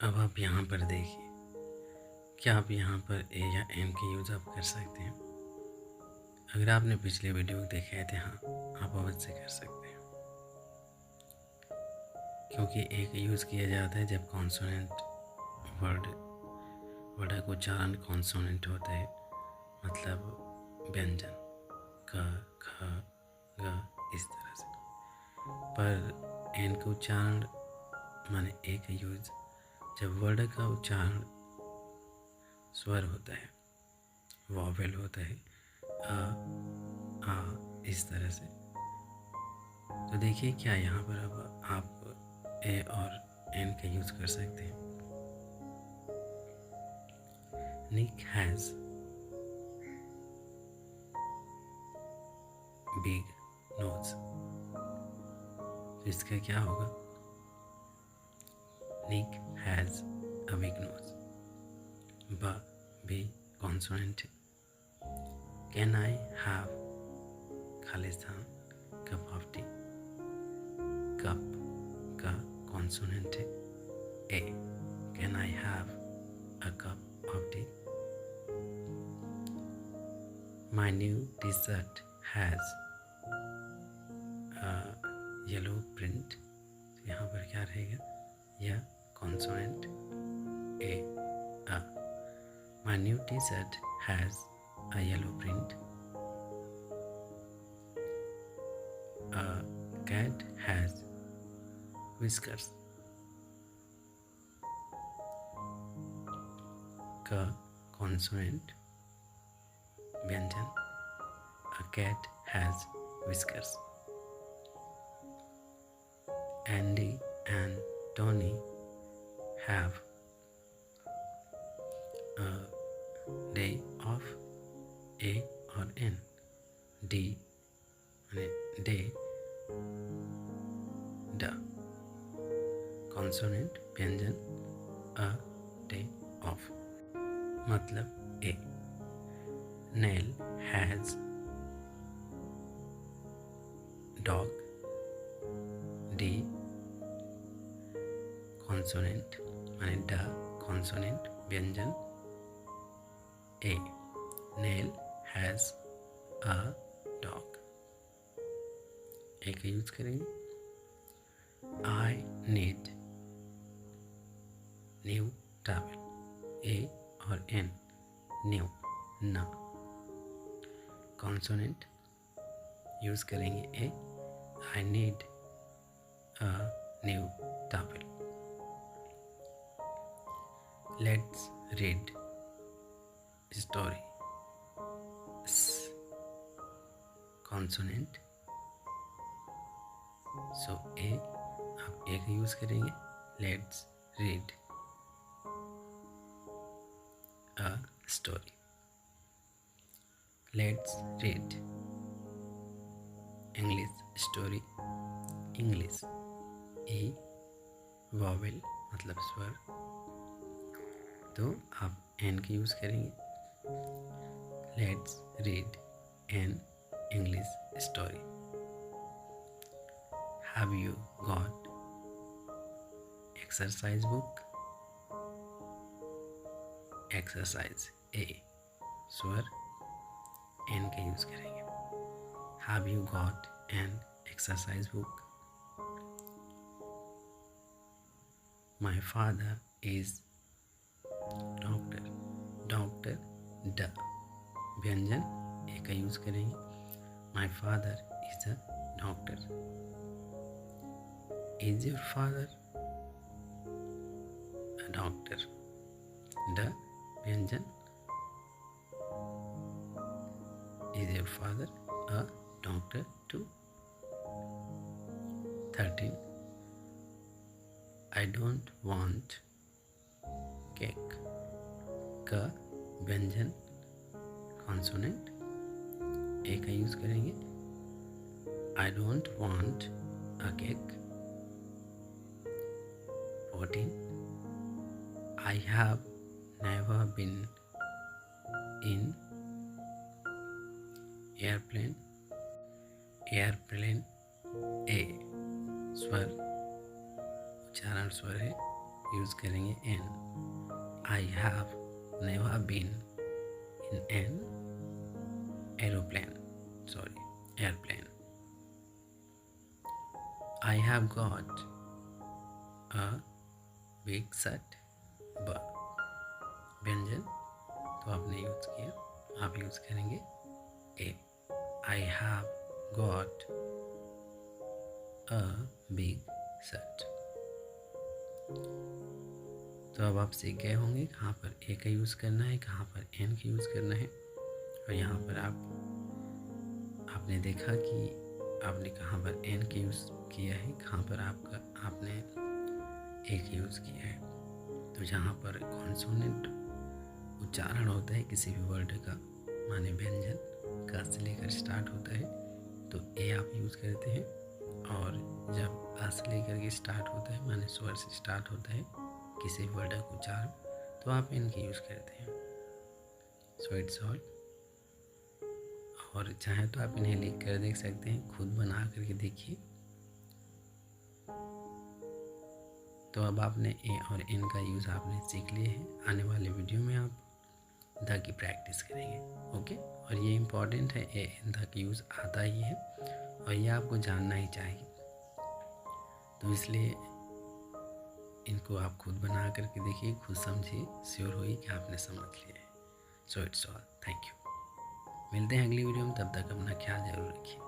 अब आप यहाँ पर देखिए, क्या आप यहाँ पर ए या एम के यूज़ आप कर सकते हैं? अगर आपने पिछले वीडियो देखे थे, हाँ, आप अवश्य कर सकते हैं, क्योंकि ए का यूज़ किया जाता है जब कॉन्सोनेंट वर्ड का उच्चारण कॉन्सोनेंट होता है, मतलब व्यंजन क, ख, ग, इस तरह से। पर एन का उच्चारण माने ए का यूज़ जब वर्ड का उच्चारण स्वर होता है, वॉवेल होता है, आ, इस तरह से। तो देखिए क्या यहाँ पर अब आप ए और एन का यूज़ कर सकते हैं। निक हैज़ बिग नोज, तो इसका क्या होगा? Nick has a big nose, ब भी कॉन्सोनेंट है। Can I have Khalistan cup of tea, cup का कॉन्सोनेंट है a. Can I have a cup of tea. My new T shirt has yellow print, यहाँ पर क्या रहेगा? यह consonant a, a. My new T shirt has a yellow print. A cat has whiskers, का consonant व्यंजन, a cat has whiskers। Andy and Tony have a day off, A और N, D माने day, ड consonant व्यंजन, a day off, मतलब a. Nell has dog, D consonant माने ड consonant व्यंजन, a. Nell has a dog, a का use करेंगे। I need new travel, a और एन, न्यू न कॉन्सोनेंट यूज करेंगे a. I need a new travel. Let's read story, consonant, so a, आप a का यूज करेंगे। Let's read a story. Let's read English story, English, E vowel मतलब स्वर, तो आप एन का यूज करेंगे। Let's read an English story. Have you got exercise book? Exercise A, स्वर N का यूज करेंगे। Have you got an exercise book? My father is doctor, doctor ड व्यंजन ए का यूज करेंगे। My father is a doctor। Is your father a doctor? ड व्यंजन, is your father a doctor too? 13. I don't want cake, का व्यंजन consonant ए का use करेंगे। I don't want a cake। 14. I have never been in airplane, airplane a, स्वर उच्चारण स्वर है यूज़ करेंगे an. I have never been in an aeroplane, sorry airplane. I have got a big set. व्यंजन तो आपने use किया, आप यूज़ करेंगे ए. I have got a big set. तो अब आप सीख गए होंगे कहाँ पर ए का यूज़ करना है, कहाँ पर एन का यूज़ करना है. और यहाँ पर आपने देखा कि आपने कहाँ पर एन का यूज़ किया है, कहाँ पर आपने ए का यूज़ किया है. तो जहाँ पर कॉन्सोनेंट उच्चारण होता है किसी भी वर्ड का, माने व्यंजन का से लेकर स्टार्ट होता है, तो ए आप यूज़ करते हैं. और जब आ से लेकर के स्टार्ट होता है, माने स्वर से स्टार्ट होता है किसी वर्ड का उच्चारण, तो आप एन का यूज़ करते हैं. So it's all. और चाहे तो आप इन्हें लिख कर देख सकते हैं, खुद बना करके देखिए. तो अब आपने ए और एन का यूज़ आपने सीख लिए हैं. आने वाले वीडियो में आप द की प्रैक्टिस करेंगे. ओके. और ये इम्पॉर्टेंट है, ए एन द का यूज़ आता ही है और ये आपको जानना ही चाहिए. तो इसलिए इनको आप खुद बना करके देखिए, खुद समझिए, श्योर होइए कि आपने समझ लिया है. So it's all. Thank you. मिलते हैं अगली वीडियो में, तब तक अपना ख्याल जरूर रखिए.